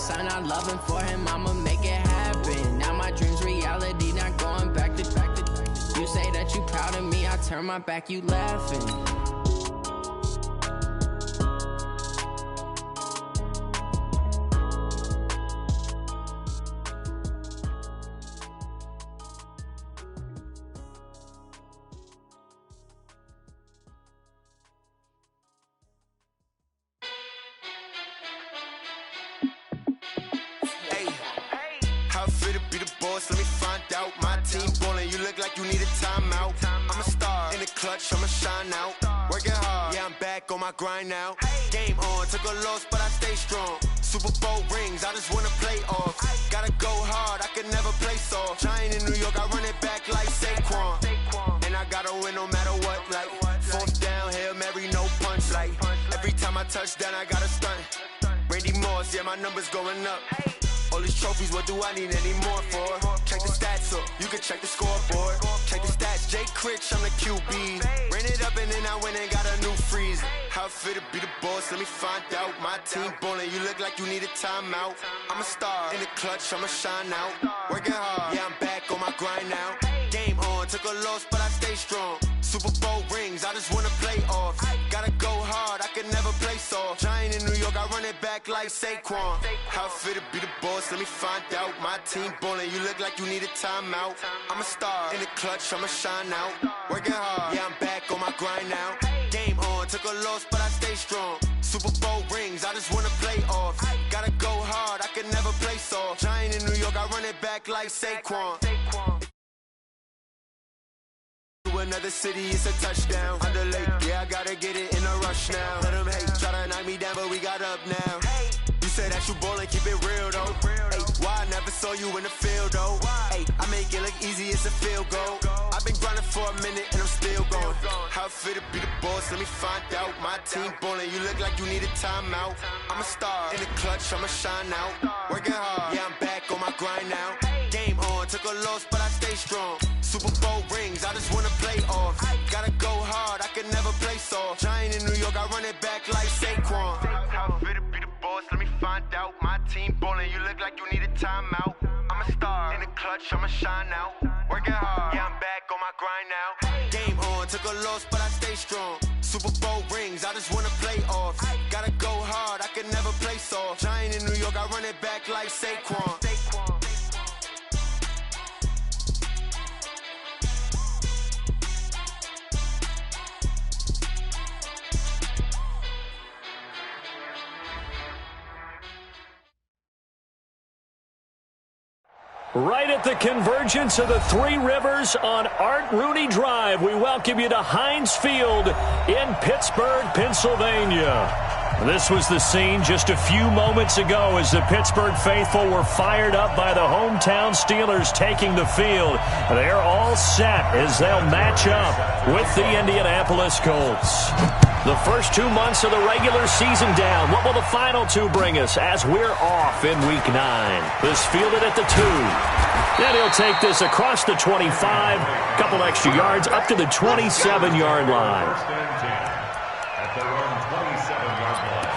sign out loving for him, I'ma make it happen. Now my dream's reality, not going back to. You say that you proud of me, I turn my back, you laughing. Let me find out. My team ballin', you look like you need a timeout. I'm a star in the clutch, I'ma shine out. Working hard, yeah, I'm back on my grind now. Game on, took a loss, but I stay strong. Super Bowl rings, I just wanna play off. Gotta go hard, I can never play soft. Giant in New York, I run it back like Saquon. And I gotta win no matter what, like fourth down, Hail Mary, no punch. Like every time I touch down, I gotta stunt. Randy Moss, yeah, my numbers going up. All these trophies, what do I need any more for? Check the stats up, you can check the scoreboard. Check the stats, Jay Critch, I'm the QB. Ran it up and then I went and got a new freeze. How it feel to be the boss, let me find out. My team ballin', you look like you need a timeout. I'm a star in the clutch, I'ma shine out. Working hard, yeah, I'm back on my grind now. Game on, took a loss, but I stay strong. Super Bowl rings, I just wanna play off. Gotta go hard, I can never play soft. Giant in New York, I run it back like Saquon. How it feel to be the boss, let me find out. My team ballin', you look like you need a timeout. I'm a star in the clutch, I'ma shine out. Working hard, yeah, I'm back on my grind now. Game on, took a loss, but I stay strong. Super Bowl rings, I just wanna play off. Gotta go hard, I can never play soft. Giant in New York, I run it back like Saquon. Another city, it's a touchdown. Under late, yeah, I gotta get it in a rush now. Let them hate, try to knock me down, but we got up now. You say that you ballin', keep it real though. Hey, why I never saw you in the field though? Hey, I make it look easy, it's a field goal. I've been grinding for a minute and I'm still going. How it feel to be the boss, let me find out. My team ballin', you look like you need a timeout. I'm a star in the clutch, I'ma shine out. Working hard, yeah, I'm back on my grind now. Game on, took a loss, but I stay strong. Super Bowl rings, I just wanna play off. Gotta go hard, I can never play soft. Giant in New York, I run it back like Saquon. How it feel to be the boss, let me find out. My team ballin', you look like you need a timeout. I'm a star in the clutch, I'ma shine out. Working hard, yeah, I'm back on my grind now. Game on, took a loss, but I stay strong. Super Bowl rings, I just wanna play off. Gotta go hard, I can never play soft. Giant in New York, I run it back like Saquon. Right at the convergence of the Three Rivers on Art Rooney Drive, we welcome you to Heinz Field in Pittsburgh, Pennsylvania. This was the scene just a few moments ago as the Pittsburgh faithful were fired up by the hometown Steelers taking the field. They're all set as they'll match up with the Indianapolis Colts. The first 2 months of the regular season down. What will the final two bring us as we're off in Week 9? This fielded at the 2. And he'll take this across the 25, couple extra yards up to the 27-yard line. At their own 27-yard line.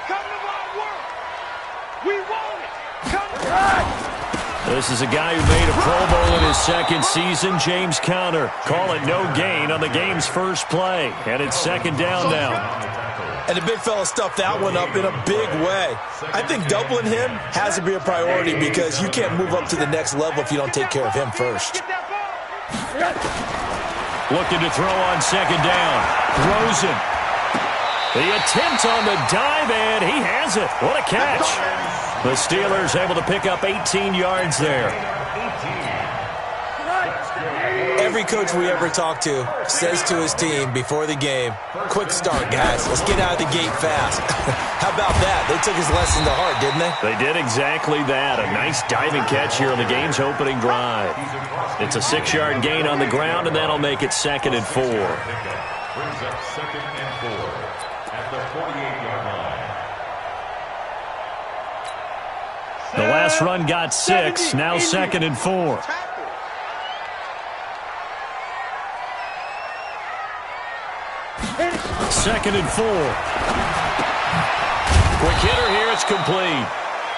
Come to my work. We want it. Come to This is a guy who made a Pro Bowl in his second season, James Conner. Call it no gain on the game's first play. And it's second down now. And the big fella stuffed that one up in a big way. I think doubling him has to be a priority because you can't move up to the next level if you don't take care of him first. Looking to throw on second down. Throws it. The attempt on the dive, and he has it. What a catch. The Steelers able to pick up 18 yards there. Every coach we ever talk to says to his team before the game, quick start, guys. Let's get out of the gate fast. How about that? They took his lesson to heart, didn't they? They did exactly that. A nice diving catch here on the game's opening drive. It's a 6-yard gain on the ground, and that'll make it second and 4. Brings up second and 4 at the 48-yard line. The last run got 6, now second and 4. 2nd and 4. Quick hitter here. It's complete.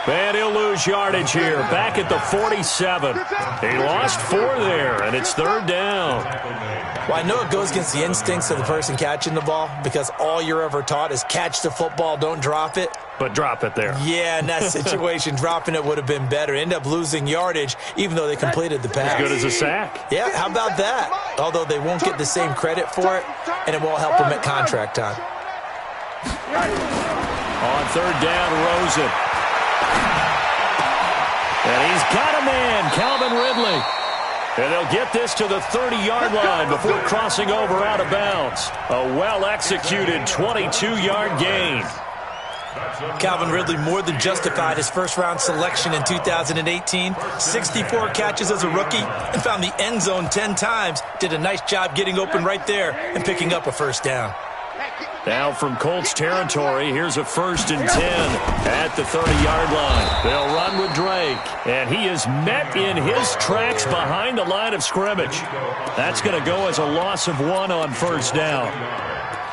And he'll lose yardage here. Back at the 47. He lost 4 there, and it's 3rd down. Well, I know it goes against the instincts of the person catching the ball because all you're ever taught is catch the football, don't drop it. But drop it there. Yeah, in that situation, dropping it would have been better. End up losing yardage, even though they completed the pass. As good as a sack. Yeah, how about that? Although they won't get the same credit for it, and it won't help them at contract time. On 3rd down, Rosen. And he's got a man, Calvin Ridley. And they'll get this to the 30-yard line before crossing over out of bounds. A well-executed 22-yard gain. Calvin Ridley more than justified his first-round selection in 2018. 64 catches as a rookie and found the end zone 10 times. Did a nice job getting open right there and picking up a first down. Now from Colts territory, here's a 1st and 10 at the 30-yard line. They'll run with Drake, and he is met in his tracks behind the line of scrimmage. That's going to go as a loss of 1 on 1st down.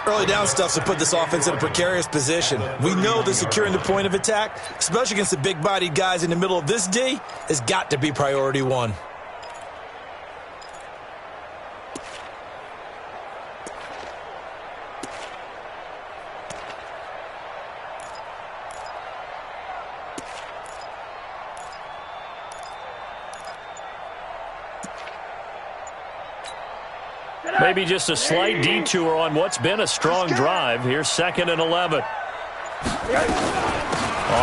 Early down stuff to put this offense in a precarious position. We know that securing the point of attack, especially against the big-bodied guys in the middle of this D, has got to be priority 1. Maybe just a slight detour on what's been a strong drive. Here's 2nd and 11. On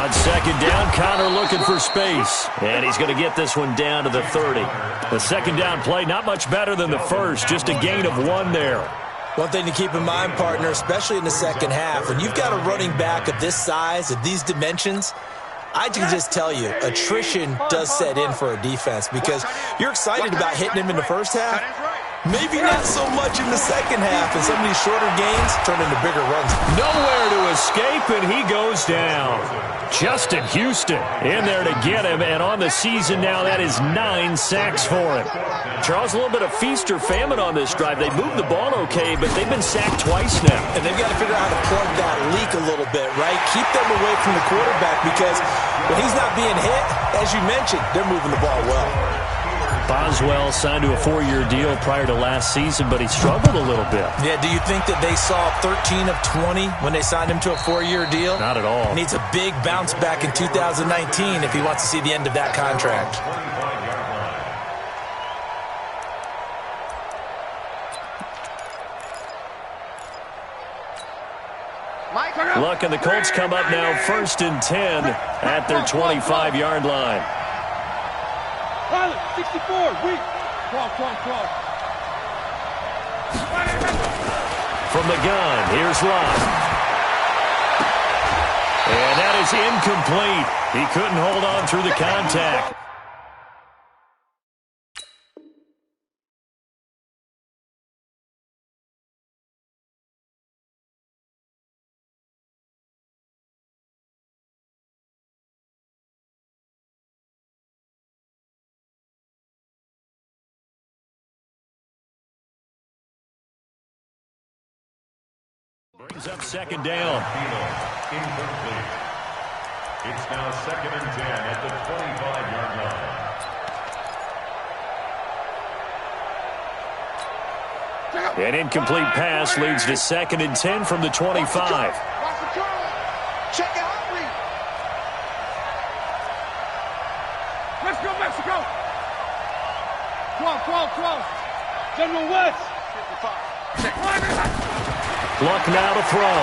2nd down, Connor looking for space. And he's going to get this one down to the 30. The 2nd down play, not much better than the first. Just a gain of 1 there. One thing to keep in mind, partner, especially in the second half, when you've got a running back of this size, of these dimensions, I can just tell you, attrition does set in for a defense because you're excited about hitting him in the first half. Maybe not so much in the second half, and some of these shorter gains turn into bigger runs. Nowhere to escape, and he goes down. Justin Houston in there to get him, and on the season now, that is 9 sacks for him. Charles, a little bit of feast or famine on this drive. They moved the ball okay, but they've been sacked twice now. And they've got to figure out how to plug that leak a little bit, right? Keep them away from the quarterback because when he's not being hit, as you mentioned, they're moving the ball well. Boswell signed to a 4-year deal prior to last season, but he struggled a little bit. Yeah, do you think that they saw 13 of 20 when they signed him to a 4-year deal? Not at all. Needs a big bounce back in 2019 if he wants to see the end of that contract. Luck and the Colts come up now 1st and 10 at their 25-yard line. 64, weak. Cross. From the gun, here's Luck. And that is incomplete. He couldn't hold on through the contact. Brings up 2nd down. Incomplete. It's now 2nd and 10 at the 25-yard line. An incomplete pass leads to 2nd and 10 from the 25. Check out. Let's go, Mexico. Cross. General West. 55. Luck now to throw.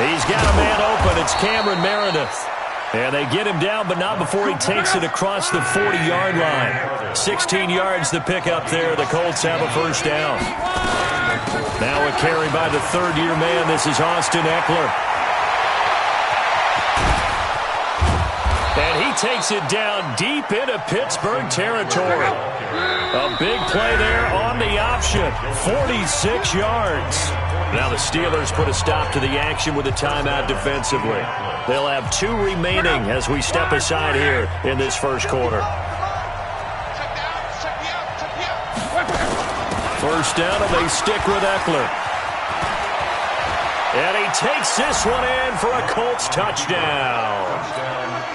He's got a man open. It's Cameron Meredith. And they get him down, but not before he takes it across the 40-yard line. 16 yards to pick up there. The Colts have a 1st down. Now a carry by the 3rd-year man. This is Austin Eckler. And he takes it down deep into Pittsburgh territory. A big play there on the option. 46 yards. Now the Steelers put a stop to the action with a timeout defensively. They'll have 2 remaining as we step aside here in this first quarter. 1st down, and they stick with Eckler. And he takes this one in for a Colts touchdown.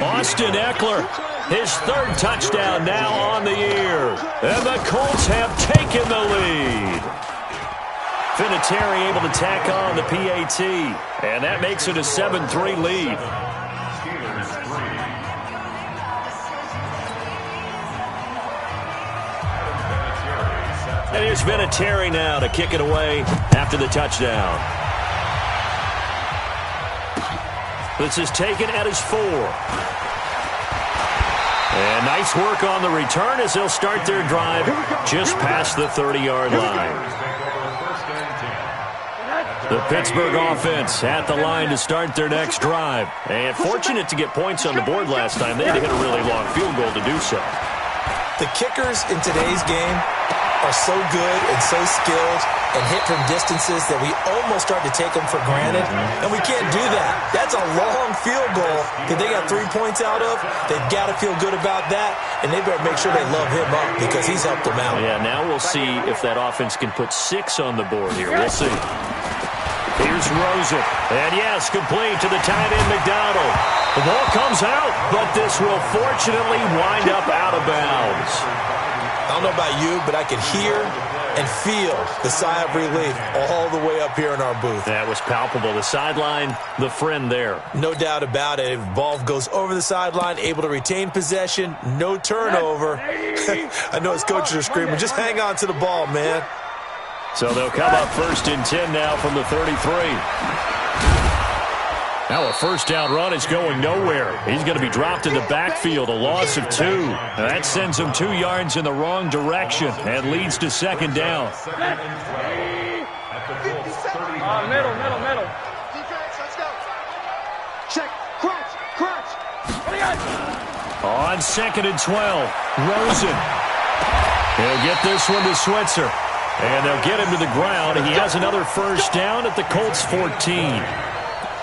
Austin Eckler, his third touchdown now on the year. And the Colts have taken the lead. Vinatieri able to tack on the PAT. And that makes it a 7-3 lead. And here's Vinatieri now to kick it away after the touchdown. This is taken at his 4. And nice work on the return as they'll start their drive just past the 30-yard line. The Pittsburgh offense at the line to start their next drive. And fortunate to get points on the board last time. They had to hit a really long field goal to do so. The kickers in today's game are so good and so skilled and hit from distances that we almost start to take them for granted, and we can't do that. That's a long field goal that they got 3 points out of. They've got to feel good about that, and they better make sure they love him up because he's helped them out. Yeah, now we'll see if that offense can put 6 on the board here. We'll see. Here's Rosen, and yes, complete to the tight end McDonald. The ball comes out, but this will fortunately wind up out of bounds. I don't know about you, but I could hear and feel the sigh of relief all the way up here in our booth. That was palpable. The sideline, the friend there. No doubt about it. Ball goes over the sideline, able to retain possession, no turnover. I know his coaches are screaming, just hang on to the ball, man. So they'll come up 1st and 10 now from the 33. Now a first down run is going nowhere. He's going to be dropped in the backfield, a loss of 2. Now that sends him 2 yards in the wrong direction and leads to 2nd down. Middle. Defense, let's go. Check, crunch. On 2nd and 12, Rosen. He'll get this one to Switzer. And they'll get him to the ground. He has another first down at the Colts 14.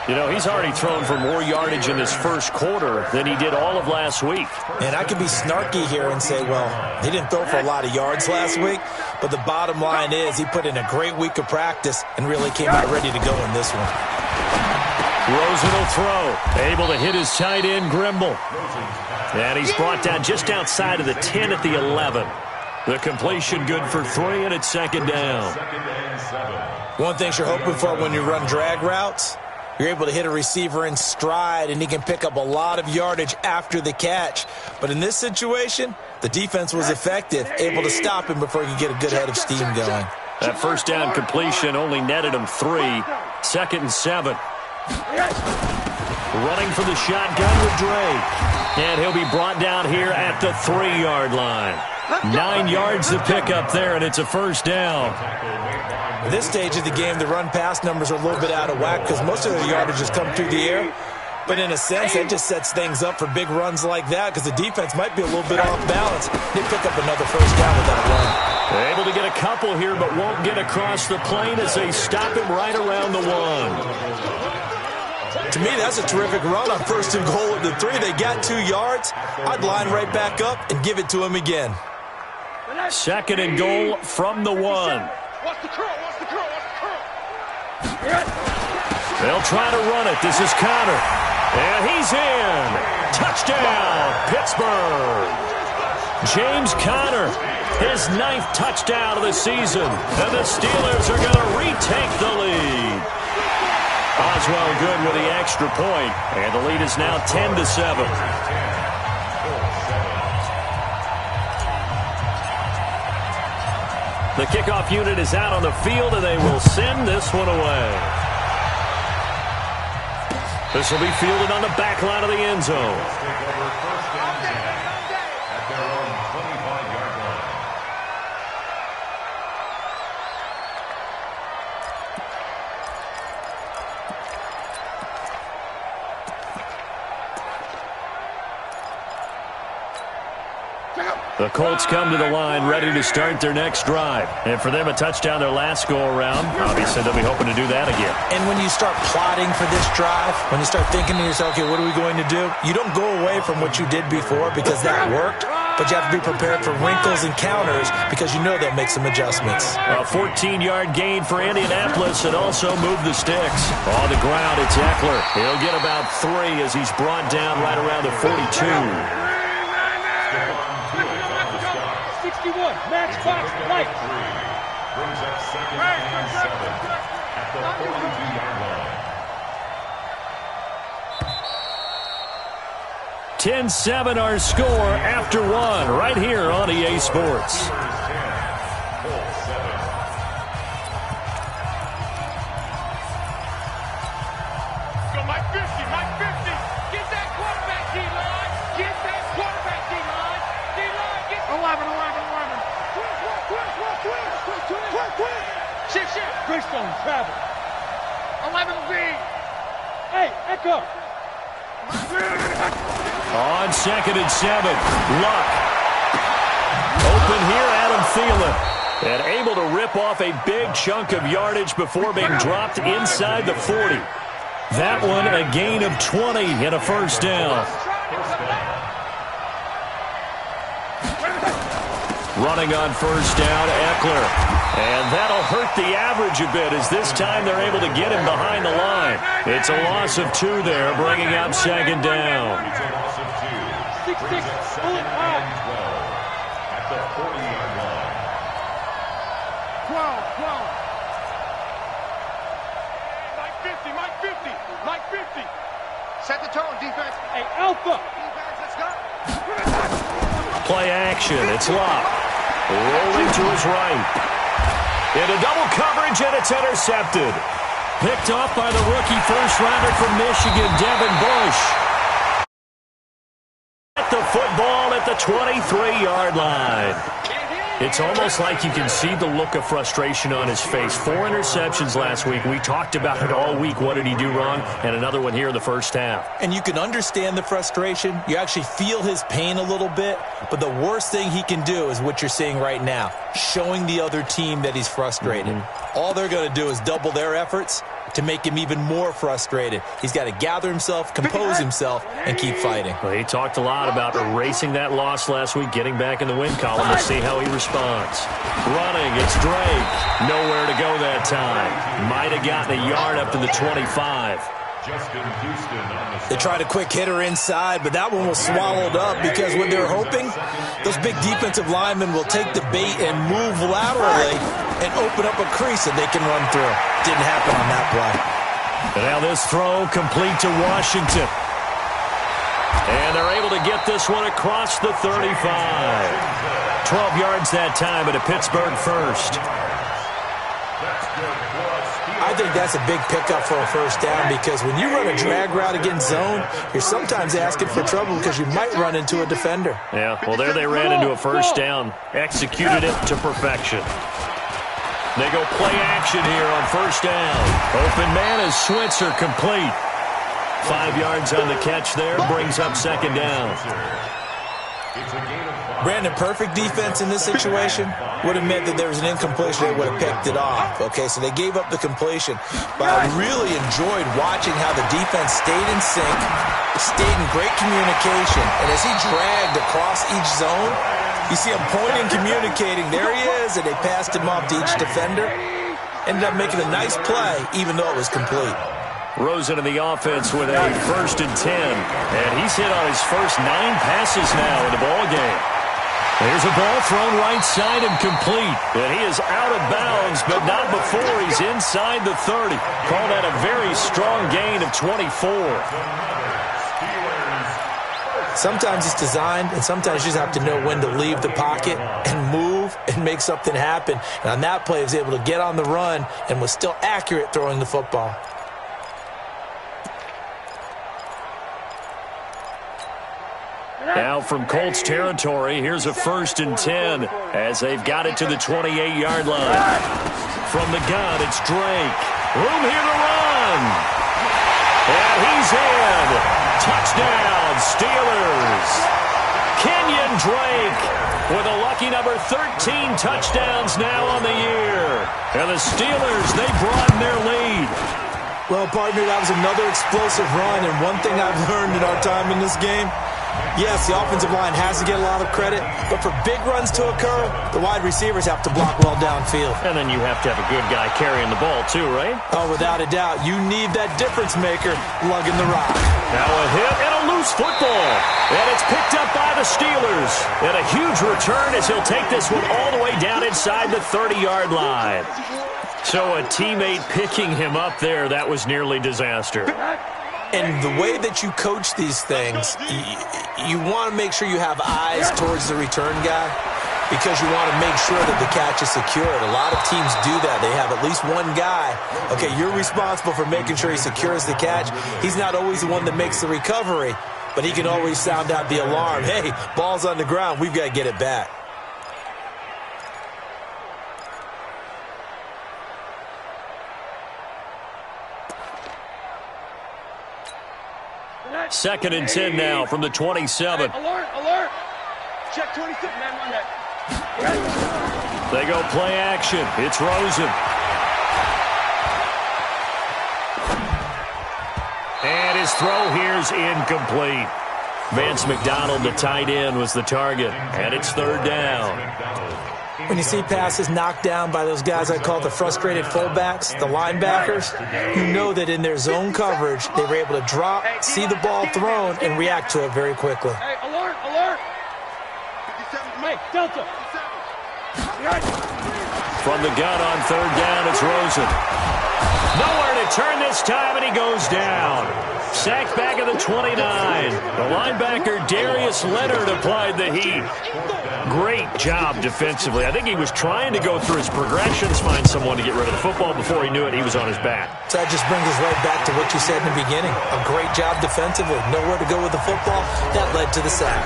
You know, he's already thrown for more yardage in this first quarter than he did all of last week. And I could be snarky here and say, well, he didn't throw for a lot of yards last week, but the bottom line is he put in a great week of practice and really came out ready to go in this one. Rosen will throw. Able to hit his tight end, Grimble. And he's brought down just outside of the 10 at the 11. The completion good for 3, and it's 2nd down. One thing you're hoping for when you run drag routes, you're able to hit a receiver in stride, and he can pick up a lot of yardage after the catch. But in this situation, the defense was effective, able to stop him before he could get a good head of steam going. That first down completion only netted him 3. 2nd and 7. Running for the shotgun with Drake. And he'll be brought down here at the 3-yard line. 9 yards to pick up there, and it's a first down. At this stage of the game, the run-pass numbers are a little bit out of whack because most of the yardage has come through the air. But in a sense, that just sets things up for big runs like that because the defense might be a little bit off balance. They pick up another first down with that run. They're able to get a couple here, but won't get across the plane as they stop him right around the 1. To me, that's a terrific run on 1st and goal at the 3. They got 2 yards. I'd line right back up and give it to him again. 2nd and goal from the 1. What's the curl? They'll try to run it. This is Connor. And he's in. Touchdown, Pittsburgh. James Conner, his 9th touchdown of the season. And the Steelers are going to retake the lead. Oswell good with the extra point. And the lead is now 10-7. The kickoff unit is out on the field, and they will send this one away. This will be fielded on the back line of the end zone. The Colts come to the line ready to start their next drive. And for them, a touchdown their last go-around. Obviously, they'll be hoping to do that again. And when you start plotting for this drive, when you start thinking to yourself, okay, what are we going to do? You don't go away from what you did before because that worked. but you have to be prepared for wrinkles and counters because you know they'll make some adjustments. A 14-yard gain for Indianapolis and also move the sticks. On the ground, it's Eckler. He'll get about 3 as he's brought down right around the 42. 61, match box, light. Brings up second and 7 at the 42-yard line. 10-7 our score after 1 right here on EA Sports. Go, Mike 50, Mike 50. Get that quarterback, D-line. Get that quarterback, D-line. D-line, get 11. Quick. Shit. Greystone, travel. 11B. Hey, Echo. On 2nd and 7, Luck. Open here, Adam Thielen. And able to rip off a big chunk of yardage before being dropped inside the 40. That one a gain of 20 and a first down. Running on first down, Eckler. And that'll hurt the average a bit as this time they're able to get him behind the line. It's a loss of 2 there, bringing up 2nd down. 6-6, pull it out. At the 40-yard line. 12. Mike 50. Set the tone, defense. Hey, Alpha. Defense, let's go. Play action, it's Locke. Rolling to his right. Into double coverage, and it's intercepted. Picked off by the rookie first-rounder from Michigan, Devin Bush. At the football at the 23-yard line. It's almost like you can see the look of frustration on his face. 4 interceptions last week. We talked about it all week. What did he do wrong? And another one here in the first half. And you can understand the frustration. You actually feel his pain a little bit. But the worst thing he can do is what you're seeing right now, showing the other team that he's frustrated. All they're going to do is double their efforts to make him even more frustrated. He's got to gather himself, compose himself, and keep fighting. Well, he talked a lot about erasing that loss last week, getting back in the win column. We'll see how he responds. Running, it's Drake. Nowhere to go that time. Might have gotten a yard up to the 25. They tried a quick hitter inside, but that one was swallowed up because what they're hoping, those big defensive linemen will take the bait and move laterally and open up a crease that they can run through. Didn't happen on that play. And now this throw complete to Washington. And they're able to get this one across the 35. 12 yards that time, but a Pittsburgh first. I think that's a big pickup for a first down because when you run a drag route against zone, you're sometimes asking for trouble because you might run into a defender. Yeah, well, there they ran into a first down. Executed it to perfection. They go play action here on first down. Open man is Switzer, complete. 5 yards on the catch there, brings up second down. Brandon, perfect defense in this situation would have meant that there was an incompletion. They would have picked it off. Okay, so they gave up the completion. But I really enjoyed watching how the defense stayed in sync, stayed in great communication. And as he dragged across each zone, you see him pointing, communicating. There he is, and they passed him off to each defender. Ended up making a nice play, even though it was complete. Rosen in the offense with a 1st and 10. And he's hit on his first 9 passes now in the ball game. There's a ball thrown right side and complete. And he is out of bounds, but not before he's inside the 30. Call that a very strong gain of 24. Sometimes it's designed, and sometimes you just have to know when to leave the pocket and move and make something happen. And on that play, he was able to get on the run and was still accurate throwing the football. Now from Colts territory, here's a 1st and 10 as they've got it to the 28-yard line. From the gun, it's Drake. Room here to run. And he's in. Touchdown, Steelers. Kenyon Drake with a lucky number 13 touchdowns now on the year. And the Steelers, they broaden their lead. Well, partner, that was another explosive run. And one thing I've learned in our time in this game, Yes, the offensive line has to get a lot of credit, but for big runs to occur, the wide receivers have to block well downfield. And then you have to have a good guy carrying the ball too, right? Oh, without a doubt. You need that difference maker lugging the rock. Now a hit and a loose football. And it's picked up by the Steelers. And a huge return as he'll take this one all the way down inside the 30-yard line. So a teammate picking him up there, that was nearly disaster. And the way that you coach these things, you want to make sure you have eyes towards the return guy because you want to make sure that the catch is secured. A lot of teams do that. They have at least one guy. Okay, you're responsible for making sure he secures the catch. He's not always the one that makes the recovery, but he can always sound out the alarm. Hey, ball's on the ground. We've got to get it back. Second and 10 now from the 27. Hey, alert! Check 26, man, run that. They go play action. It's Rosen. And his throw here's incomplete. Vance McDonald, the tight end, was the target. And it's third down. When you see passes knocked down by those guys I call the frustrated fullbacks, the linebackers, you know that in their zone coverage, they were able to drop, see the ball thrown, and react to it very quickly. Hey, alert! Mike, Delta. From the gun on third down, it's Rosen. Nowhere to turn this time, and he goes down. Sacked back at the 29. The linebacker, Darius Leonard, applied the heat. Great job defensively. I think he was trying to go through his progressions, find someone to get rid of the football. Before he knew it, he was on his back. So that just brings us right back to what you said in the beginning. A great job defensively. Nowhere to go with the football. That led to the sack.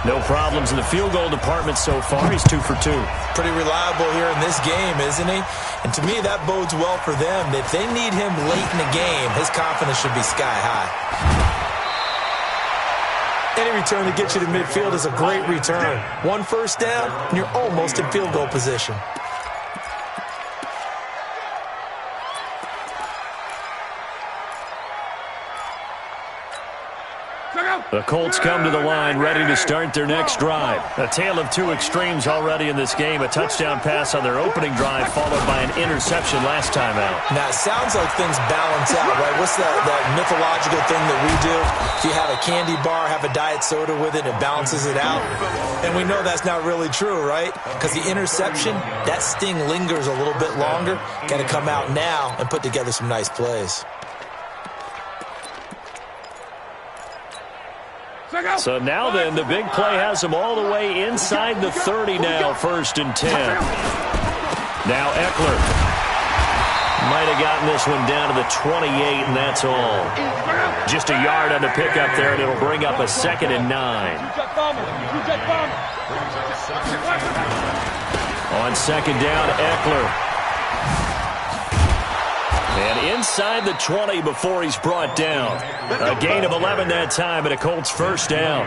No problems in the field goal department so far. He's 2 for 2. Pretty reliable here in this game, isn't he? And to me, that bodes well for them. If they need him late in the game, his confidence should be sky high. Any return that gets you to midfield is a great return. One first down, and you're almost in field goal position. The Colts come to the line, ready to start their next drive. A tale of two extremes already in this game. A touchdown pass on their opening drive, followed by an interception last time out. Now, it sounds like things balance out, right? What's that mythological thing that we do? If you have a candy bar, have a diet soda with it, it balances it out. And we know that's not really true, right? Because the interception, that sting lingers a little bit longer. Got to come out now and put together some nice plays. So now then, the big play has them all the way inside the 30 now, first and 10. Now Eckler might have gotten this one down to the 28, and that's all. Just a yard on the pickup there, and it'll bring up a second and 9. On second down, Eckler. And inside the 20 before he's brought down. A gain of 11 that time, and a Colts first down.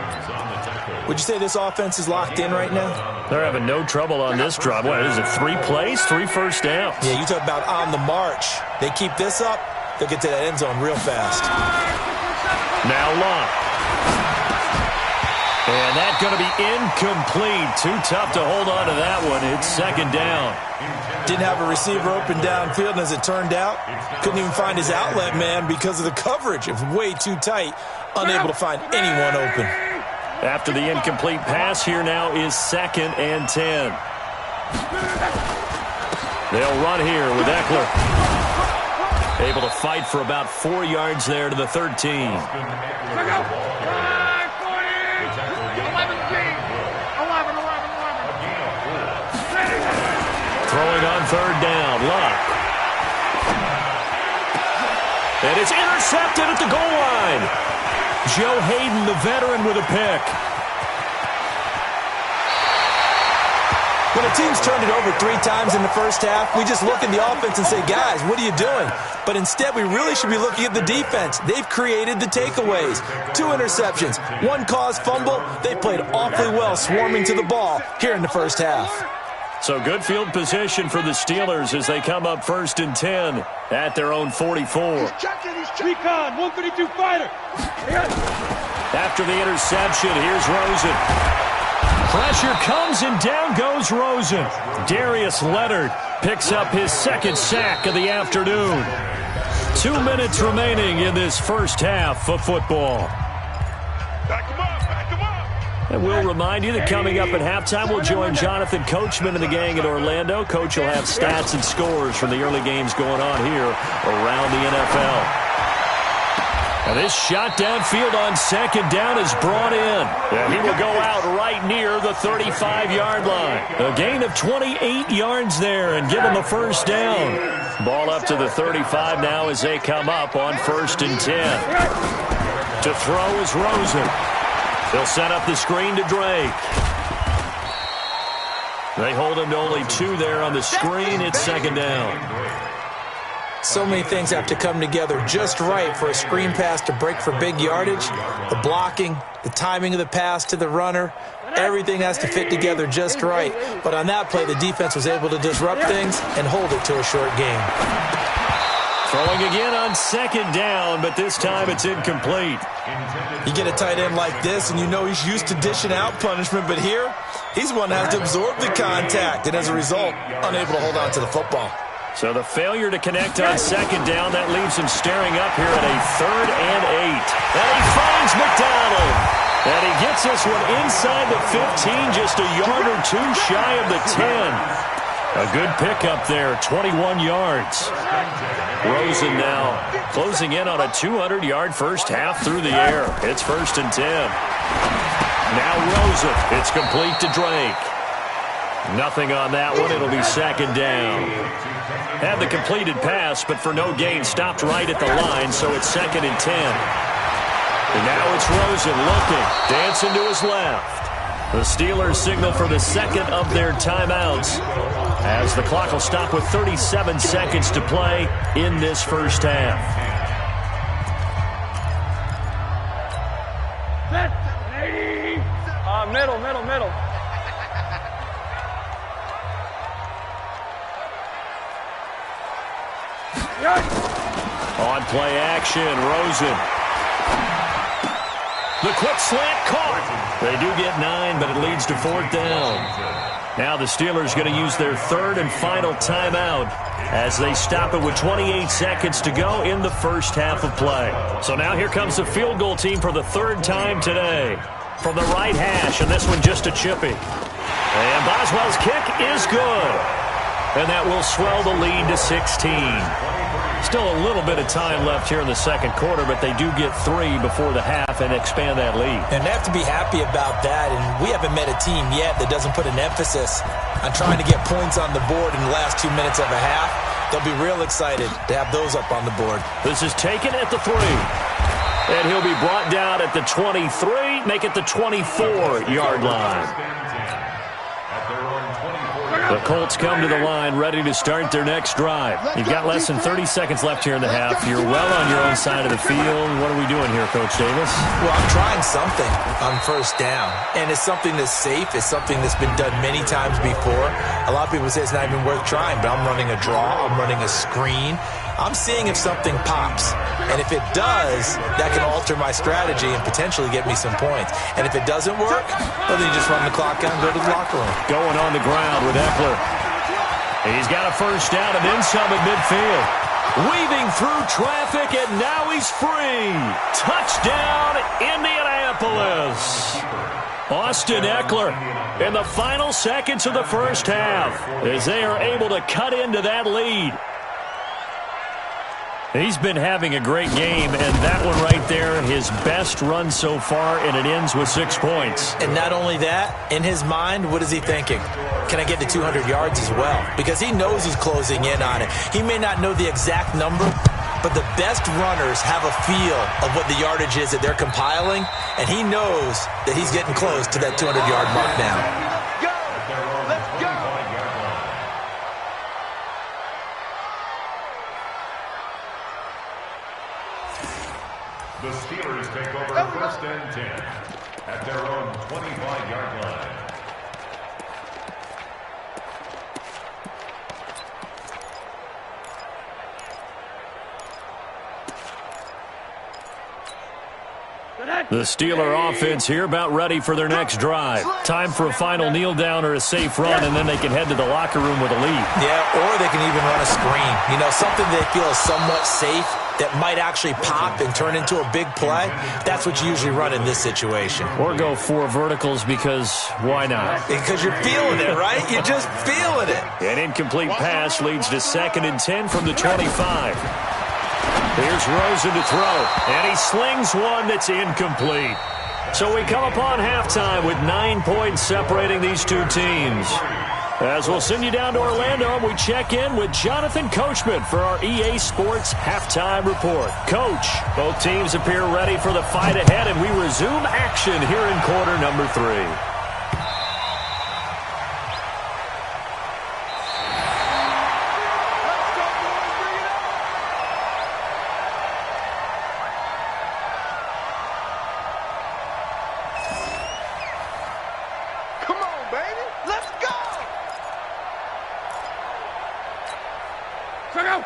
Would you say this offense is locked in right now? They're having no trouble on this drive. What is it, 3 plays, 3 first downs? Yeah, you talk about on the march. They keep this up, they'll get to that end zone real fast. Now Locke. And that's going to be incomplete. Too tough to hold on to that one. It's second down. Didn't have a receiver open downfield, and as it turned out, couldn't even find his outlet man because of the coverage. It was way too tight, unable to find anyone open. After the incomplete pass, here now is second and 10. They'll run here with Eckler. Able to fight for about 4 yards there to the 13. Throwing on third down, Locke. And it's intercepted at the goal line. Joe Hayden, the veteran, with a pick. When a team's turned it over 3 times in the first half, we just look at the offense and say, guys, what are you doing? But instead, we really should be looking at the defense. They've created the takeaways. 2 interceptions, 1 caused fumble. They played awfully well swarming to the ball here in the first half. So good field position for the Steelers as they come up first and 10 at their own 44. Recon, 132 fighter. After the interception, here's Rosen. Pressure comes, and down goes Rosen. Darius Leonard picks up his second sack of the afternoon. 2 minutes remaining in this first half of football. And we'll remind you that coming up at halftime, we'll join Jonathan Coachman and the gang in Orlando. Coach will have stats and scores from the early games going on here around the NFL. And this shot downfield on second down is brought in. And he will go out right near the 35-yard line. A gain of 28 yards there and give him a first down. Ball up to the 35 now as they come up on 1st and 10. To throw is Rosen. They'll set up the screen to Drake. They hold him to only 2 there on the screen. It's second down. So many things have to come together just right for a screen pass to break for big yardage. The blocking, the timing of the pass to the runner, everything has to fit together just right. But on that play, the defense was able to disrupt things and hold it to a short game. Throwing again on second down, but this time it's incomplete. You get a tight end like this, and you know he's used to dishing out punishment, but here, he's one that has to absorb the contact, and as a result, unable to hold on to the football. So the failure to connect on second down, that leaves him staring up here at a 3rd and 8. And he finds McDonald. And he gets this one inside the 15, just a yard or 2 shy of the 10. A good pickup there, 21 yards. Rosen now closing in on a 200-yard first half through the air. It's 1st and 10. Now Rosen. It's complete to Drake. Nothing on that one. It'll be second down. Had the completed pass, but for no gain, stopped right at the line, so it's 2nd and 10. And now it's Rosen looking, dancing to his left. The Steelers signal for the second of their timeouts as the clock will stop with 37 seconds to play in this first half. Middle. On play action, Rosen. The quick slant caught. They do get 9, but it leads to 4th down. Now the Steelers going to use their 3rd and final timeout as they stop it with 28 seconds to go in the first half of play. So now here comes the field goal team for the 3rd time today. From the right hash, and this one just a chippy. And Boswell's kick is good. And that will swell the lead to 16. Still a little bit of time left here in the second quarter, but they do get 3 before the half and expand that lead. And they have to be happy about that, and we haven't met a team yet that doesn't put an emphasis on trying to get points on the board in the last 2 minutes of a half. They'll be real excited to have those up on the board. This is taken at the 3. And he'll be brought down at the 23, make it the 24-yard line. The Colts come to the line ready to start their next drive. You've got less than 30 seconds left here in the half. You're well on your own side of the field. What are we doing here, Coach Davis? Well, I'm trying something on first down, and it's something that's safe. It's something that's been done many times before. A lot of people say it's not even worth trying, but I'm running a draw. I'm running a screen. I'm seeing if something pops. And if it does, that can alter my strategy and potentially get me some points. And if it doesn't work, well, then you just run the clock out and go to the locker room. Going on the ground with Eckler. He's got a first down and then some at midfield. Weaving through traffic, and now he's free. Touchdown, Indianapolis. Austin Eckler in the final seconds of the first half as they are able to cut into that lead. He's been having a great game, and that one right there, his best run so far, and it ends with 6 points. And not only that, in his mind, what is he thinking? Can I get to 200 yards as well? Because he knows he's closing in on it. He may not know the exact number, but the best runners have a feel of what the yardage is that they're compiling, and he knows that he's getting close to that 200-yard mark now. The Steelers take over 1st and 10 at their own 25-yard line. The Steeler offense here about ready for their next drive. Time for a final kneel down or a safe run, and then they can head to the locker room with a lead. Yeah, or they can even run a screen. You know, something they feel is somewhat safe that might actually pop and turn into a big play. That's what you usually run in this situation. Or go 4 verticals because why not? Because you're feeling it, right? You're just feeling it. An incomplete pass leads to 2nd and 10 from the 25. Here's Rosen to throw, and he slings one that's incomplete. So we come upon halftime with 9 points separating these two teams. As we'll send you down to Orlando, and we check in with Jonathan Coachman for our EA Sports Halftime Report. Coach, both teams appear ready for the fight ahead, and we resume action here in quarter number 3.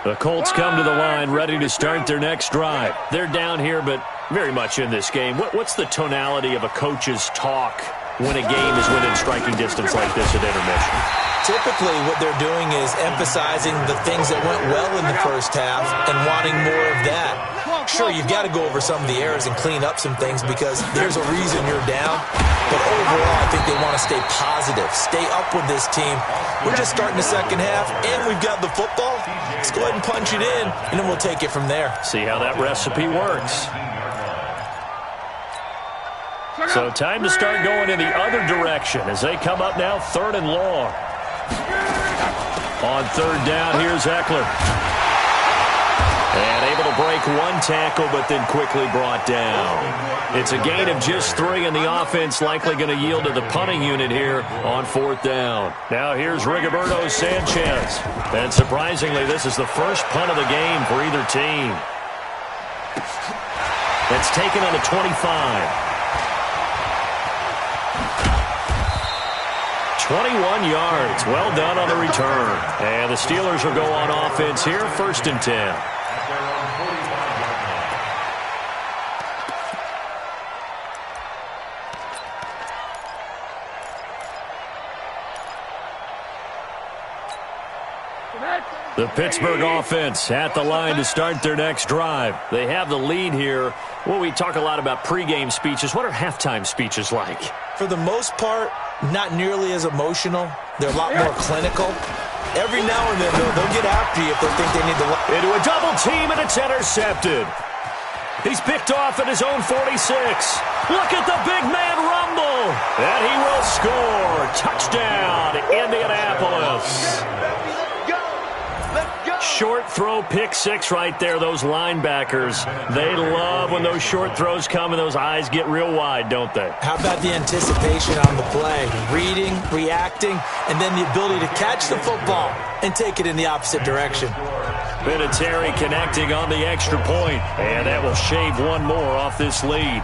The Colts come to the line, ready to start their next drive. They're down here, but very much in this game. What's the tonality of a coach's talk when a game is within striking distance like this at intermission? Typically, what they're doing is emphasizing the things that went well in the first half and wanting more of that. Sure, you've got to go over some of the errors and clean up some things because there's a reason you're down. But overall, I think they want to stay positive, stay up with this team. We're just starting the second half, and we've got the football. Let's go ahead and punch it in, and then we'll take it from there. See how that recipe works. So time to start going in the other direction as they come up now 3rd and long. On 3rd down, here's Eckler. And able to break 1 tackle, but then quickly brought down. It's a gain of just 3, and the offense likely going to yield to the punting unit here on 4th down. Now here's Rigoberto Sanchez. And surprisingly, this is the first punt of the game for either team. That's taken on the 25. 21 yards. Well done on the return. And the Steelers will go on offense here, 1st and 10. The Pittsburgh offense at the line to start their next drive. They have the lead here. Well, we talk a lot about pregame speeches. What are halftime speeches like? For the most part, not nearly as emotional. They're a lot more clinical. Every now and then, they'll get after you if they think they need to. Into a double team, and it's intercepted. He's picked off at his own 46. Look at the big man rumble. And he will score. Touchdown, Indianapolis. Short throw, pick 6 right there. Those linebackers, they love when those short throws come and those eyes get real wide, don't they? How about the anticipation on the play? Reading, reacting, and then the ability to catch the football and take it in the opposite direction. Vinatieri connecting on the extra point, and that will shave 1 more off this lead.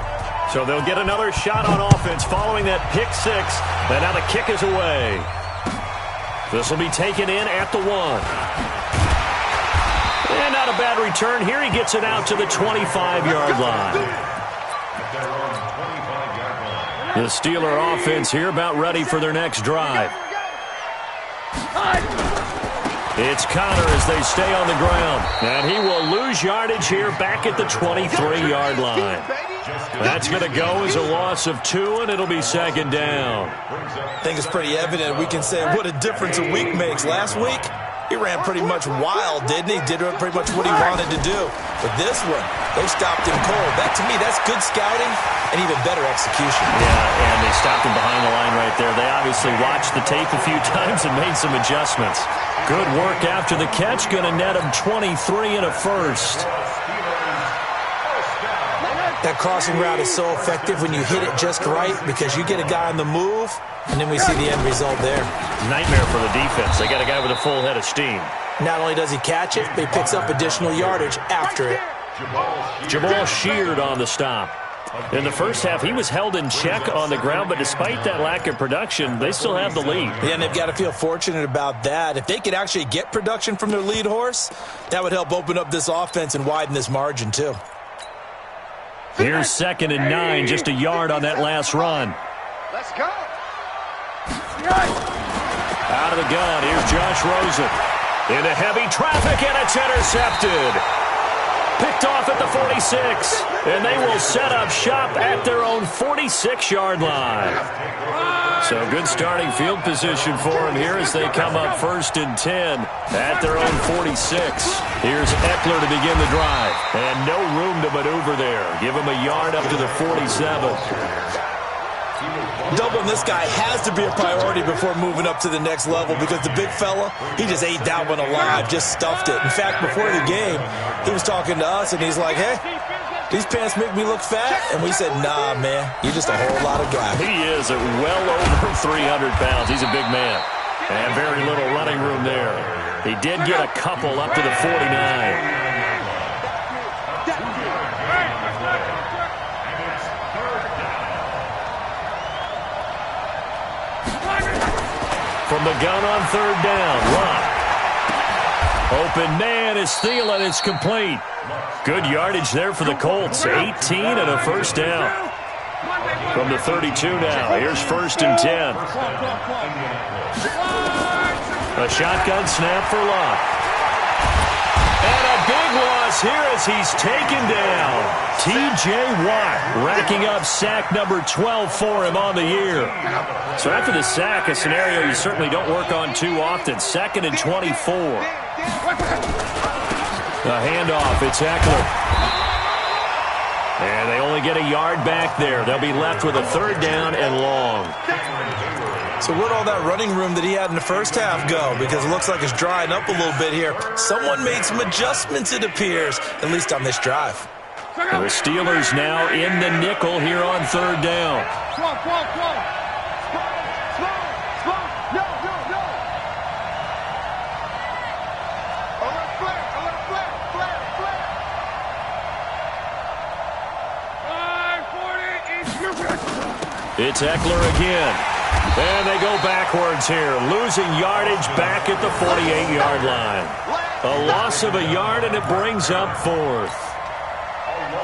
So they'll get another shot on offense following that pick 6, and now the kick is away. This will be taken in at the 1. And not a bad return here. He gets it out to the 25-yard line. The Steeler offense here about ready for their next drive. It's Connor as they stay on the ground. And he will lose yardage here back at the 23-yard line. That's going to go as a loss of 2, and it'll be 2nd down. I think it's pretty evident. We can say what a difference a week makes. Last week, he ran pretty much wild, didn't he? Did pretty much what he wanted to do. But this one, they stopped him cold. That, to me, that's good scouting and even better execution. Yeah, and they stopped him behind the line right there. They obviously watched the tape a few times and made some adjustments. Good work after the catch. Going to net him 23 and a first. That crossing route is so effective when you hit it just right because you get a guy on the move, and then we see the end result there. Nightmare for the defense. They got a guy with a full head of steam. Not only does he catch it, but he picks up additional yardage after it. Jamal Sheard on the stop. In the first half, he was held in check on the ground, but despite that lack of production, they still have the lead. Yeah, and they've got to feel fortunate about that. If they could actually get production from their lead horse, that would help open up this offense and widen this margin, too. Here's 2nd and 9, just a yard on that last run. Let's go. Out of the gun, here's Josh Rosen. Into heavy traffic, and it's intercepted. Picked off at the 46, and they will set up shop at their own 46-yard line. So good starting field position for them here as they come up 1st and 10 at their own 46. Here's Eckler to begin the drive, and no room to maneuver there. Give him a yard up to the 47. Doubling this guy has to be a priority before moving up to the next level because the big fella, he just ate that one alive, just stuffed it. In fact, before the game, he was talking to us, and he's like, hey, these pants make me look fat? And we said, nah, man, you're just a whole lot of guy. He is at well over 300 pounds. He's a big man. And very little running room there. He did get a couple up to the 49. From the gun on 3rd down, Lott. Open man is Thielen. It's complete. Good yardage there for the Colts. 18 and a 1st down. From the 32 now. Here's 1st and 10. A shotgun snap for Lott. And a big loss here as he's taken down. T.J. Watt racking up sack number 12 for him on the year. So after the sack, a scenario you certainly don't work on too often. 2nd and 24. The handoff, it's Eckler. And they only get a yard back there. They'll be left with a 3rd down and long. So where'd all that running room that he had in the first half go? Because it looks like it's drying up a little bit here. Someone made some adjustments, it appears, at least on this drive. The Steelers now in the nickel here on 3rd down. It's Eckler again. And they go backwards here, losing yardage back at the 48-yard line. A loss of a yard, and it brings up 4th.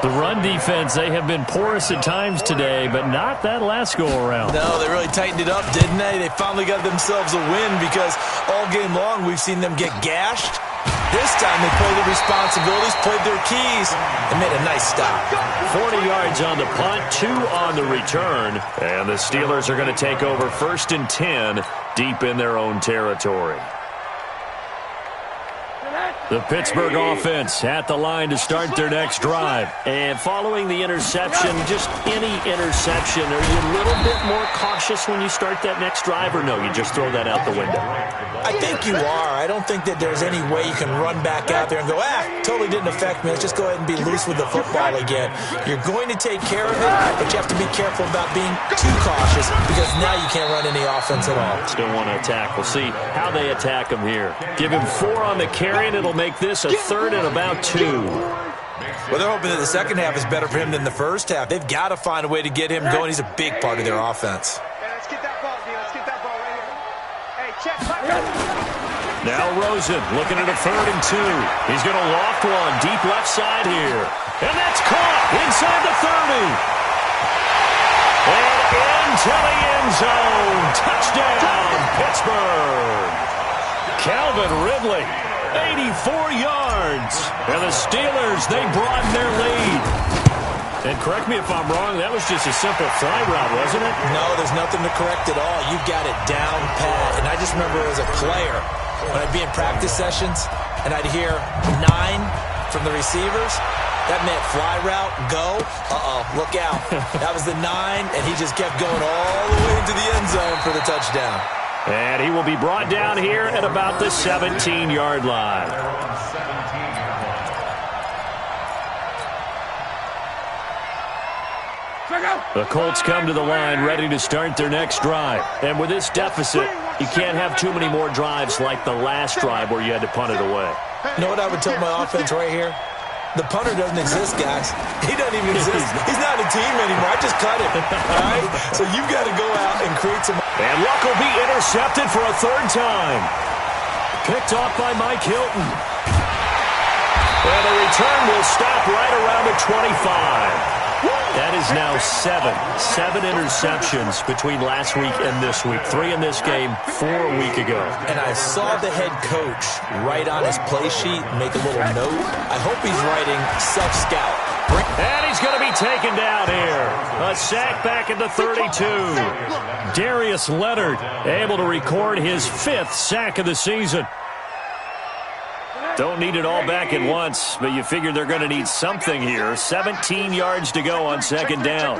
The run defense, they have been porous at times today, but not that last go-around. No, they really tightened it up, didn't they? They finally got themselves a win because all game long we've seen them get gashed. This time they played their responsibilities, played their keys, and made a nice stop. 40 yards on the punt, 2 on the return. And the Steelers are going to take over 1st and 10 deep in their own territory. The Pittsburgh offense at the line to start their next drive. And following the interception, just any interception, are you a little bit more cautious when you start that next drive, or no, you just throw that out the window? I think you are. I don't think that there's any way you can run back out there and go, totally didn't affect me. Let's just go ahead and be loose with the football again. You're going to take care of it, but you have to be careful about being too cautious because now you can't run any offense at all. Still want to attack. We'll see how they attack him here. Give him 4 on the carry, and it'll make this a 3rd and about 2. Well, they're hoping that the second half is better for him than the first half. They've got to find a way to get him going. He's a big part of their offense. Let's get that ball, D. Let's get that ball right here. Hey, check. Now Rosen looking at a 3rd and 2. He's going to loft one deep left side here. And that's caught inside the 30. And into the end zone. Touchdown, Pittsburgh. Calvin Ridley, 84 yards. And the Steelers, they broaden their lead. And correct me if I'm wrong, that was just a simple fly route, wasn't it? No, there's nothing to correct at all. You've got it down pat. And I just remember as a player, when I'd be in practice sessions and I'd hear 9 from the receivers, that meant fly route, go. Look out. That was the 9, and he just kept going all the way into the end zone for the touchdown. And he will be brought down here at about the 17-yard line. The Colts come to the line ready to start their next drive. And with this deficit, you can't have too many more drives like the last drive where you had to punt it away. You know what I would tell my offense right here? The punter doesn't exist, guys. He doesn't even exist. He's not a team anymore. I just cut him. All right? So you've got to go out and create some... And Luck will be intercepted for a 3rd time. Picked off by Mike Hilton. And the return will stop right around the 25. That is now 7 interceptions between last week and this week. 3 in this game, 4 a week ago. And I saw the head coach write on his play sheet, make a little note. I hope he's writing self-scout. And he's going to be taken down here. A sack back at the 32. Darius Leonard able to record his 5th sack of the season. Don't need it all back at once, but you figure they're going to need something here. 17 yards to go on second down.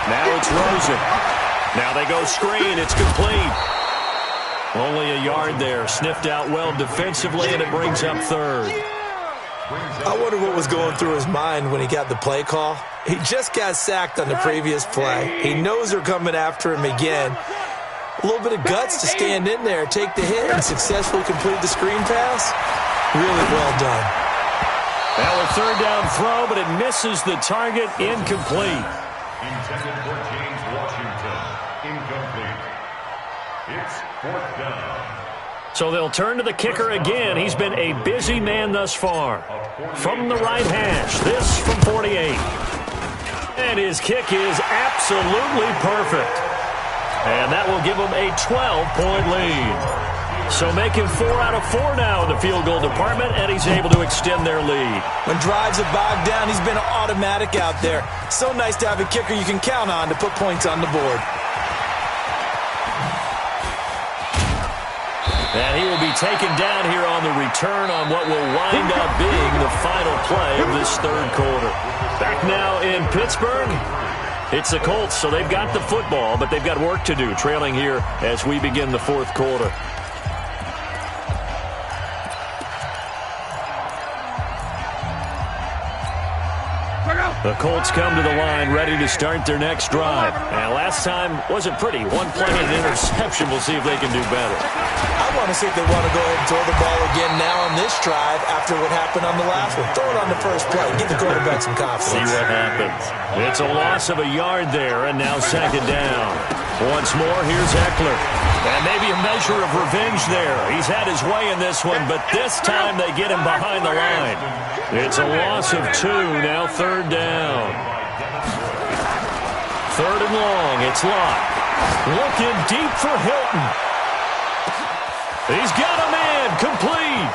Now it's Rosen. Now they go screen. It's complete. Only a yard there. Sniffed out well defensively, and it brings up 3rd. I wonder what was going through his mind when he got the play call. He just got sacked on the previous play. He knows they're coming after him again. A little bit of guts to stand in there, take the hit, and successfully complete the screen pass. Really well done. Now a 3rd down throw, but it misses the target. Incomplete. Intended for James Washington. Incomplete. It's 4th down. So they'll turn to the kicker again. He's been a busy man thus far. From the right hash, this from 48. And his kick is absolutely perfect. And that will give him a 12-point lead. So making 4 out of 4 now in the field goal department, and he's able to extend their lead. When drives are bogged down, he's been automatic out there. So nice to have a kicker you can count on to put points on the board. And he will be taken down here on the return on what will wind up being the final play of this 3rd quarter. Back now in Pittsburgh, it's the Colts, so they've got the football, but they've got work to do, trailing here as we begin the 4th quarter. The Colts come to the line ready to start their next drive. And last time wasn't pretty. 1 play and an interception. We'll see if they can do better. I want to see if they want to go ahead and throw the ball again now on this drive after what happened on the last one. Throw it on the first play. Give the quarterback some confidence. See what happens. It's a loss of a yard there, and now 2nd down. Once more, here's Eckler. And maybe a measure of revenge there. He's had his way in this one, but this time they get him behind the line. It's a loss of 2, now 3rd down. 3rd and long, it's Locke. Looking deep for Hilton. He's got a man, complete.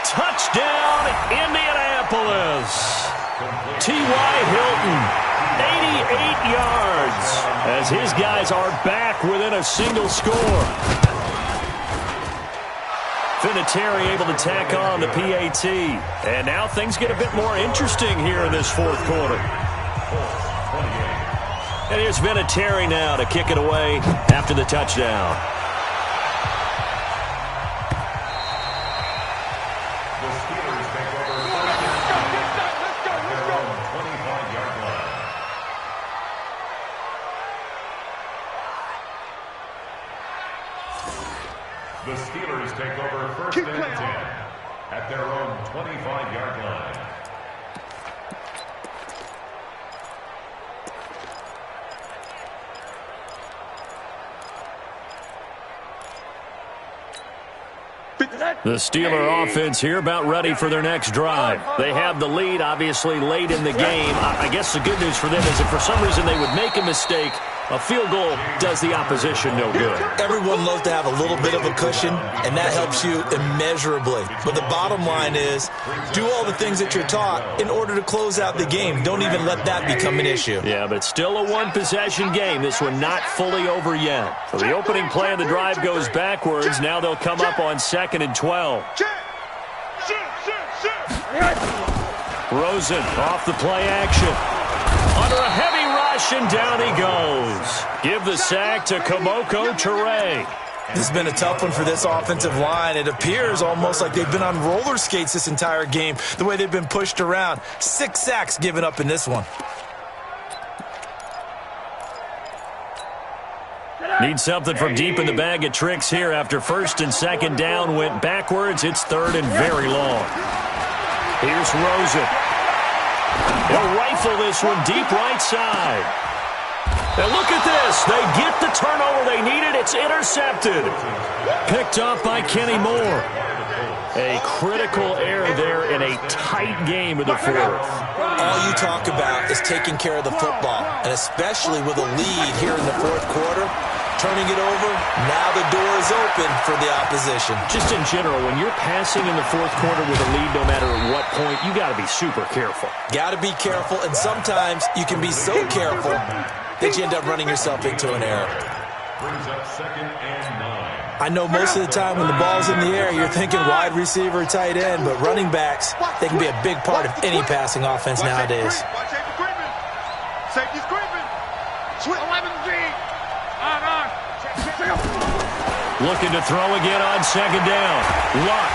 Touchdown, Indianapolis. T.Y. Hilton, 88 yards, as his guys are back within a single score. Vinatieri able to tack on the PAT. And now things get a bit more interesting here in this 4th quarter. And here's Vinatieri now to kick it away after the touchdown. The Steelers take over 4th at their own 25-yard line. The Steelers take over 1st and 10 at their own 25-yard line. The Steeler offense here about ready for their next drive. They have the lead, obviously, late in the game. I guess the good news for them is if for some reason they would make a mistake, a field goal does the opposition no good. Everyone loves to have a little bit of a cushion, and that helps you immeasurably. But the bottom line is, do all the things that you're taught in order to close out the game. Don't even let that become an issue. Yeah, but still a one-possession game. This one not fully over yet. So the opening play of the drive goes backwards. Now they'll come up on 2nd and 12. Rosen off the play action. Under a heavy rush, and down he goes. Give the sack to Komoko Toure. This has been a tough one for this offensive line. It appears almost like they've been on roller skates this entire game, the way they've been pushed around. 6 sacks given up in this one. Need something from deep in the bag of tricks here after 1st and 2nd down went backwards. It's 3rd and very long. Here's Rosen. He'll rifle this one deep right side. And look at this. They get the turnover they needed. It's intercepted. Picked off by Kenny Moore. A critical error there in a tight game of the fourth. All you talk about is taking care of the football, and especially with a lead here in the fourth quarter, turning it over, now the door is open for the opposition. Just in general, when you're passing in the fourth quarter with a lead, no matter at what point, you got to be super careful. Got to be careful, and sometimes you can be so careful that you end up running yourself into an error. Brings up 2nd and 9. I know most of the time when the ball's in the air, you're thinking wide receiver, tight end, but running backs, they can be a big part of any passing offense nowadays. Safety's creeping. 11G. Looking to throw again on 2nd down. Luck.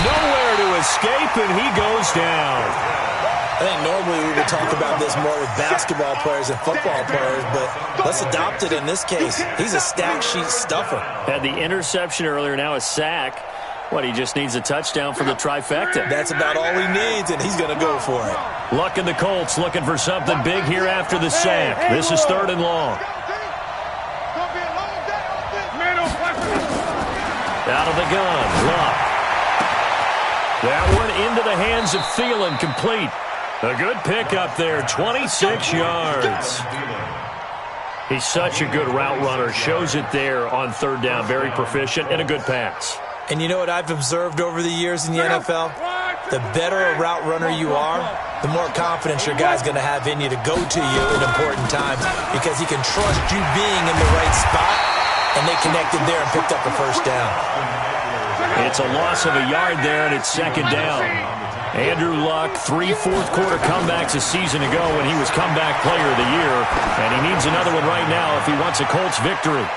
Nowhere to escape, and he goes down. I think normally we would talk about this more with basketball players and football players, but let's adopt it in this case. He's a stat sheet stuffer. Had the interception earlier, now a sack. What, he just needs a touchdown for the trifecta. That's about all he needs, and he's going to go for it. Luck and the Colts looking for something big here after the sack. This is 3rd and long. Out of the gun, Luck. That one into the hands of Thielen, complete. A good pickup there, 26 yards. He's such a good route runner. Shows it there on 3rd down. Very proficient and a good pass. And you know what I've observed over the years in the NFL? The better a route runner you are, the more confidence your guy's going to have in you to go to you in important times because he can trust you being in the right spot, and they connected there and picked up a 1st down. It's a loss of a yard there, and it's 2nd down. Andrew Luck, 3 fourth-quarter comebacks a season ago when he was comeback player of the year, and he needs another one right now if he wants a Colts victory.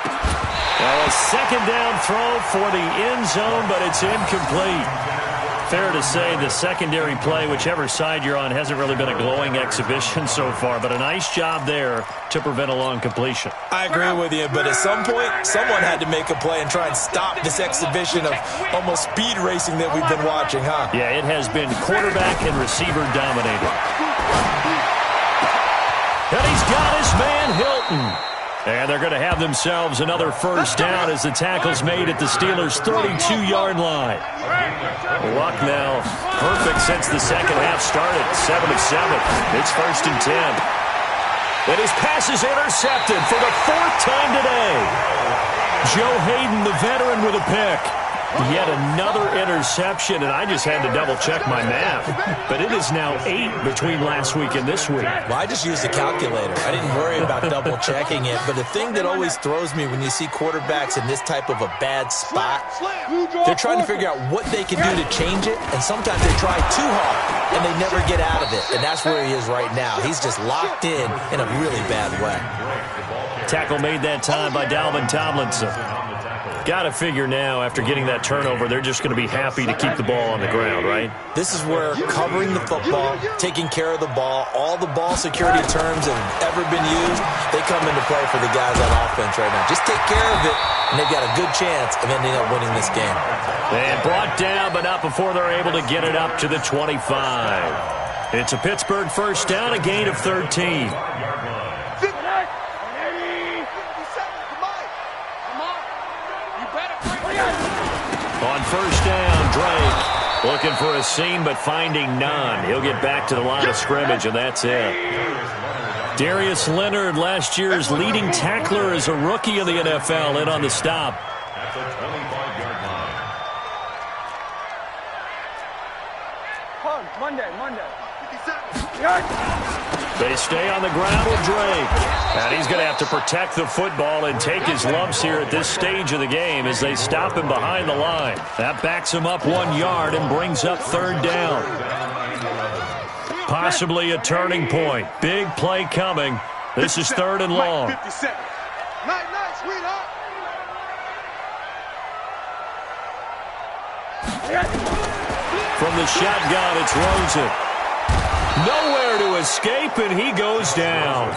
Well, a 2nd down throw for the end zone, but it's incomplete. Fair to say the secondary play, whichever side you're on, hasn't really been a glowing exhibition so far, but a nice job there to prevent a long completion. I agree with you, but at some point, someone had to make a play and try and stop this exhibition of almost speed racing that we've been watching, huh? Yeah, it has been quarterback and receiver dominated. And he's got his man Hilton. And they're going to have themselves another 1st down as the tackle's made at the Steelers' 32-yard line. Luck now perfect since the second half started. 7 of 7. It's 1st and 10. And his pass is intercepted for the 4th time today. Joe Hayden, the veteran, with a pick. Yet another interception, and I just had to double-check my math. But it is now 8 between last week and this week. Well, I just used a calculator. I didn't worry about double-checking it. But the thing that always throws me when you see quarterbacks in this type of a bad spot, they're trying to figure out what they can do to change it, and sometimes they try too hard, and they never get out of it. And that's where he is right now. He's just locked in a really bad way. Tackle made that time by Dalvin Tomlinson. Got to figure now, after getting that turnover, they're just going to be happy to keep the ball on the ground, right? This is where covering the football, taking care of the ball, all the ball security terms that have ever been used, they come into play for the guys on offense right now. Just take care of it, and they've got a good chance of ending up winning this game. And brought down, but not before they're able to get it up to the 25. It's a Pittsburgh 1st down, a gain of 13. On 1st down, Drake looking for a seam but finding none. He'll get back to the line of scrimmage, and that's it. Darius Leonard, last year's leading tackler as a rookie in the NFL, in on the stop. At the 25-yard line. Monday. They stay on the ground with Drake. And he's going to have to protect the football and take his lumps here at this stage of the game as they stop him behind the line. That backs him up 1 yard and brings up 3rd down. Possibly a turning point. Big play coming. This is 3rd and long. From the shotgun, it's Rosen. Nowhere to escape, and he goes down.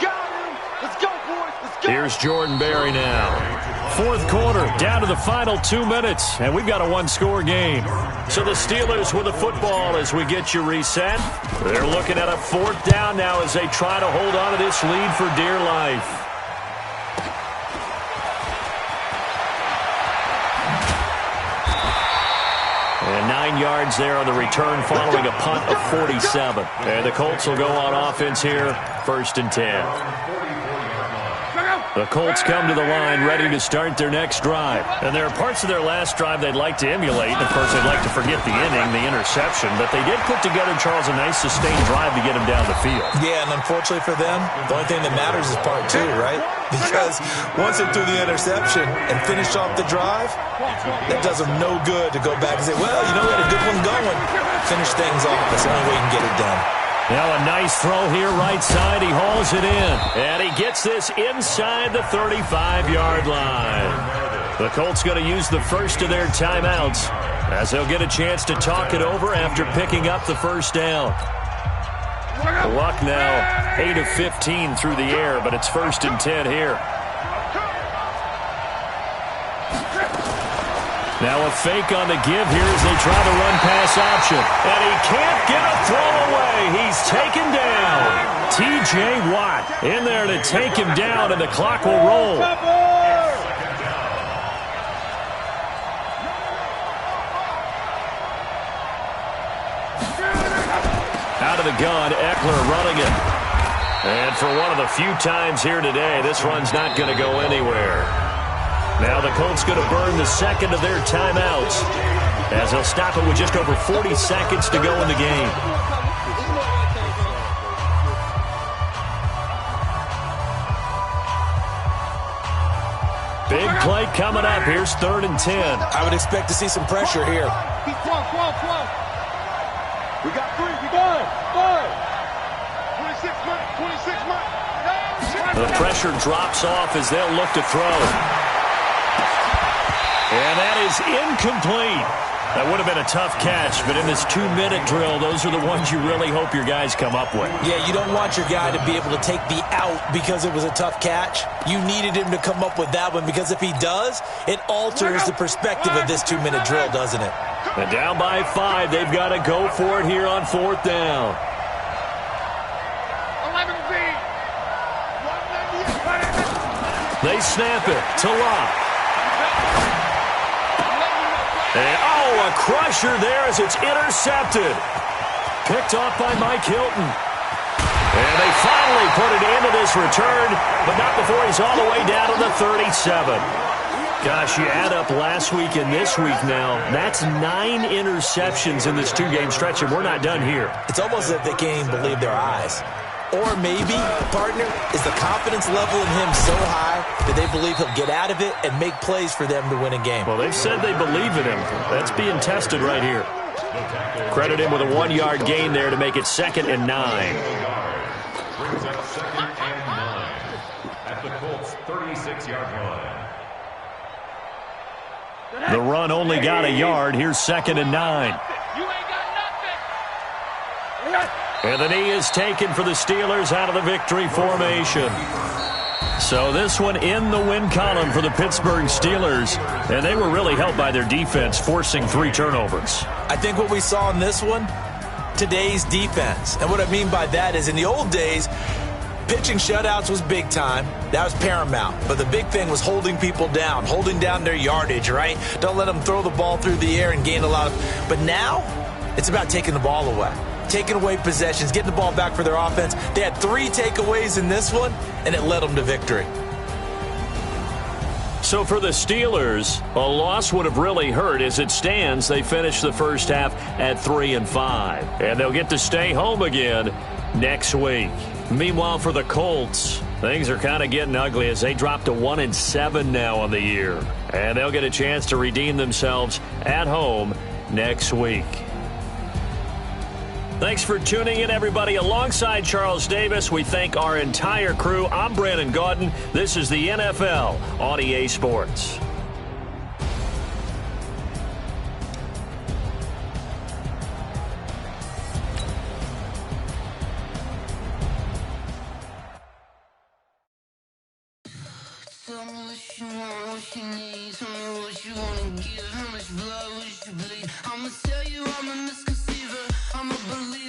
Got him. Let's go, boys. Let's Here's Jordan Berry now. Fourth quarter, down to the final 2 minutes, and we've got a one-score game. So the Steelers with the football as we get you reset. They're looking at a fourth down now as they try to hold on to this lead for dear life. And 9 yards there on the return following a punt of 47. And the Colts will go on offense here, 1st and 10. The Colts come to the line ready to start their next drive. And there are parts of their last drive they'd like to emulate. And, of course, they'd like to forget the inning, the interception. But they did put together, Charles, a nice sustained drive to get them down the field. Yeah, and unfortunately for them, the only thing that matters is part 2, right? Because once they threw the interception and finished off the drive, that does them no good to go back and say, well, you know, we had a good one going. Finish things off. That's the only way you can get it done. Now a nice throw here, right side. He hauls it in. And he gets this inside the 35-yard line. The Colts going to use the first of their timeouts as they'll get a chance to talk it over after picking up the first down. Luck now 8 of 15 through the air, but it's 1st and 10 here. Now a fake on the give here as they try the run-pass option. And he can't get a throw away. He's taken down. T.J. Watt in there to take him down, and the clock will roll. Out of the gun, Eckler running it. And for one of the few times here today, this run's not going to go anywhere. Now the Colts going to burn the second of their timeouts as they'll stop it with just over 40 seconds to go in the game. Big play coming up. Here's 3rd and 10. I would expect to see some pressure here. We got 3. We got 26 months. The pressure drops off as they'll look to throw. And that is incomplete. That would have been a tough catch, but in this 2-minute drill, those are the ones you really hope your guys come up with. Yeah, you don't want your guy to be able to take the out because it was a tough catch. You needed him to come up with that one because if he does, it alters the perspective of this 2-minute drill, doesn't it? And down by 5, they've got to go for it here on 4th down. 11 feet. They snap it to Locke. And, a crusher there as it's intercepted. Picked off by Mike Hilton. And they finally put it into this return, but not before he's all the way down to the 37. Gosh, you add up last week and this week now, that's 9 interceptions in this 2-game stretch, and we're not done here. It's almost as if they can't even believe their eyes. Or maybe, partner, is the confidence level in him so high that they believe he'll get out of it and make plays for them to win a game. Well, they've said they believe in him. That's being tested right here. Credit him with a 1-yard gain there to make it 2nd and 9. Brings up 2nd and 9 at the Colts' 36-yard line. The run only got a yard. Here's 2nd and 9. You ain't got nothing. And the knee is taken for the Steelers out of the victory formation. So this one in the win column for the Pittsburgh Steelers. And they were really helped by their defense, forcing 3 turnovers. I think what we saw in this one, today's defense. And what I mean by that is in the old days, pitching shutouts was big time. That was paramount. But the big thing was holding people down, holding down their yardage, right? Don't let them throw the ball through the air and gain a lot of... But now, it's about taking the ball away. Taking away possessions, getting the ball back for their offense. They had 3 takeaways in this one, and it led them to victory. So for the Steelers, a loss would have really hurt. As it stands, they finished the first half at 3-5. And they'll get to stay home again next week. Meanwhile, for the Colts, things are kind of getting ugly as they drop to 1-7 now on the year. And they'll get a chance to redeem themselves at home next week. Thanks for tuning in, everybody. Alongside Charles Davis, we thank our entire crew. I'm Brandon Gaudin. This is the NFL on EA Sports. Tell me what you want, what you need. Tell me what you wanna give. How much blood would you bleed? I'ma tell you I'm a misconceiver. I'm a believer.